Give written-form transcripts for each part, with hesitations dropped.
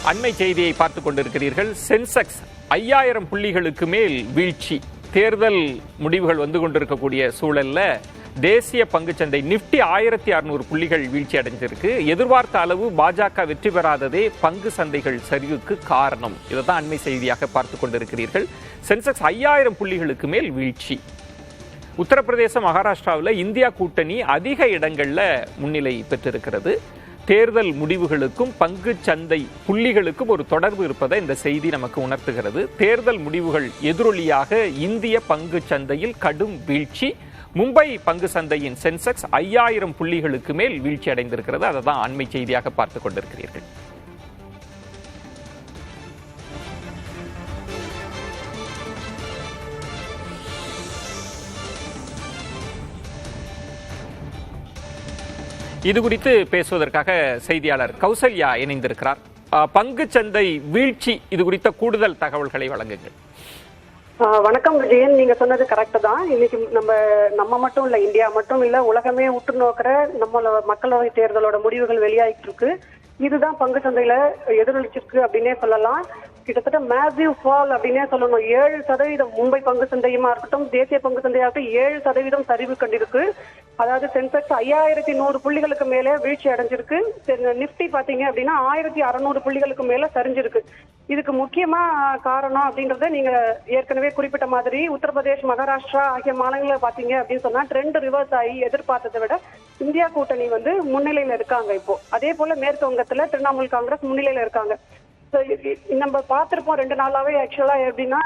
அண்மை செய்தியை பார்த்துக் கொண்டிருக்கிறீர்கள். சென்செக்ஸ் 5000 புள்ளிகளுக்கு மேல் வீழ்ச்சி. தேர்தல் முடிவுகள் வந்து கொண்டிருக்கக்கூடிய சூழல்ல தேசிய பங்குச்சந்தை நிப்டி 1600 புள்ளிகள் வீழ்ச்சி அடைஞ்சிருக்கு. எதிர்பார்த்த அளவு பாஜக வெற்றி பெறாததே பங்கு சந்தைகள் சரிவுக்கு காரணம். இதைதான் அண்மை செய்தியாக பார்த்துக் கொண்டிருக்கிறீர்கள். சென்செக்ஸ் 5000 புள்ளிகளுக்கு மேல் வீழ்ச்சி. உத்தரப்பிரதேச, மகாராஷ்டிராவில் இந்தியா கூட்டணி அதிக இடங்கள்ல முன்னிலை பெற்றிருக்கிறது. தேர்தல் முடிவுகளுக்கும் பங்கு சந்தை புள்ளிகளுக்கும் ஒரு தொடர்பு இருப்பதை இந்த செய்தி நமக்கு உணர்த்துகிறது. தேர்தல் முடிவுகள் எதிரொலியாக இந்திய பங்கு சந்தையில் கடும் வீழ்ச்சி. மும்பை பங்கு சந்தையின் சென்செக்ஸ் 5000 புள்ளிகளுக்கு மேல் வீழ்ச்சி அடைந்திருக்கிறது. அதை தான் அண்மை செய்தியாக பார்த்துக் கொண்டிருக்கிறீர்கள். இது குறித்து பேசுவதற்காக செய்தியாளர் கௌசல்யா இணைந்திருக்கிறார். பங்கு சந்தை வீழ்ச்சி இது குறித்த கூடுதல் தகவல்களை வழங்குங்கள். வணக்கம் விஜயன், நீங்க சொன்னது கரெக்ட் தான். இன்னைக்கு நம்ம மட்டும் இல்ல, இந்தியா மட்டும் இல்ல, உலகமே உற்று நோக்கிற மக்களவை தேர்தலோட முடிவுகள் வெளியாகிட்டு இருக்கு. இதுதான் பங்கு சந்தையில எதிரொலிச்சிருக்கு அப்படின்னே சொல்லலாம். கிட்டத்தட்ட மேசிவ் ஃபால் அப்படின்னே சொல்லணும். 7% மும்பை பங்கு சந்தையுமா இருக்கட்டும், தேசிய பங்கு சந்தையாகட்டும் 7% சரிவு கண்டிருக்கு. அதாவது சென்செக்ஸ் 5100 புள்ளிகளுக்கு மேல வீழ்ச்சி அடைஞ்சிருக்கு. நிப்டி பாத்தீங்க அப்படின்னா 1600 புள்ளிகளுக்கு மேல சரிஞ்சிருக்கு. இதுக்கு முக்கியமா காரணம் அப்படின்றத நீங்க ஏற்கனவே குறிப்பிட்ட மாதிரி உத்தரப்பிரதேஷ், மகாராஷ்டிரா ஆகிய மாநிலங்களை பாத்தீங்க அப்படின்னு சொன்னா ட்ரெண்ட் ரிவர்ஸ் ஆகி எதிர்பார்த்ததை விட இந்தியா கூட்டணி முன்னிலையில இருக்காங்க. இப்போ அதே போல மேற்கு வங்கத்துல திரிணாமுல் காங்கிரஸ் முன்னிலையில இருக்காங்க. நம்ம பார்த்திருப்போம் 2 நாளாவே. ஆக்சுவலா எப்படின்னா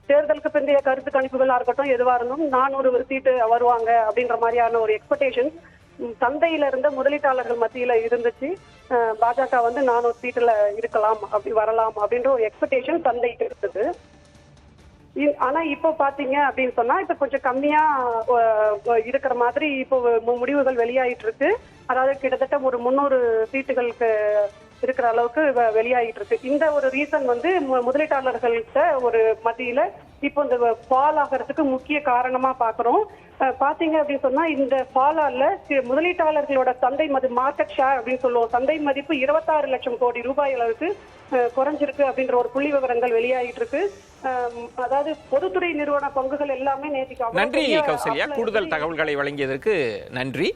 தேர்தலுக்கு பிந்தைய கருத்து கணிப்புகளா இருக்கட்டும், எதுவா இருந்தும் 400 சீட்டு வருவாங்க அப்படின்ற மாதிரியான ஒரு எக்ஸ்பெக்டேஷன் சந்தையில இருந்த முதலீட்டாளர்கள் மத்தியில இருந்துச்சு. பாஜக 400 சீட்டுல இருக்கலாம், அப்படி வரலாம் அப்படின்ற ஒரு எக்ஸ்பெக்டேஷன் சந்தைக்கு இருந்தது. ஆனா இப்போ பாத்தீங்க அப்படின்னு சொன்னா இப்ப கொஞ்சம் கம்மியா இருக்கிற மாதிரி இப்போ முடிவுகள் வெளியாயிட்டு இருக்கு. அதாவது கிட்டத்தட்ட ஒரு 300 சீட்டுகளுக்கு இருக்கிற அளவுக்கு வெளியாகிட்டு இருக்கு. இந்த ஒரு ரீசன் முதலீட்டாளர்கள்ட்ட ஒரு மத்தியில இப்போ இந்த ஃபால் ஆகிறதுக்கு முக்கிய காரணமா பாக்குறோம். பாத்தீங்க அப்படின்னு சொன்னா இந்த ஃபாலால முதலீட்டாளர்களோட சந்தை மார்க்கெட் ஷேர் அப்படின்னு சொல்லுவோம், சந்தை மதிப்பு 26 லட்சம் கோடி ரூபாய் அளவுக்கு குறைஞ்சிருக்கு அப்படின்ற ஒரு புள்ளி விவரங்கள் வெளியாகிட்டு இருக்கு. அதாவது பொதுத்துறை நிறுவன பங்குகள் எல்லாமே நேற்று. நன்றி கௌசல்யா, கூடுதல் தகவல்களை வழங்கியதற்கு நன்றி.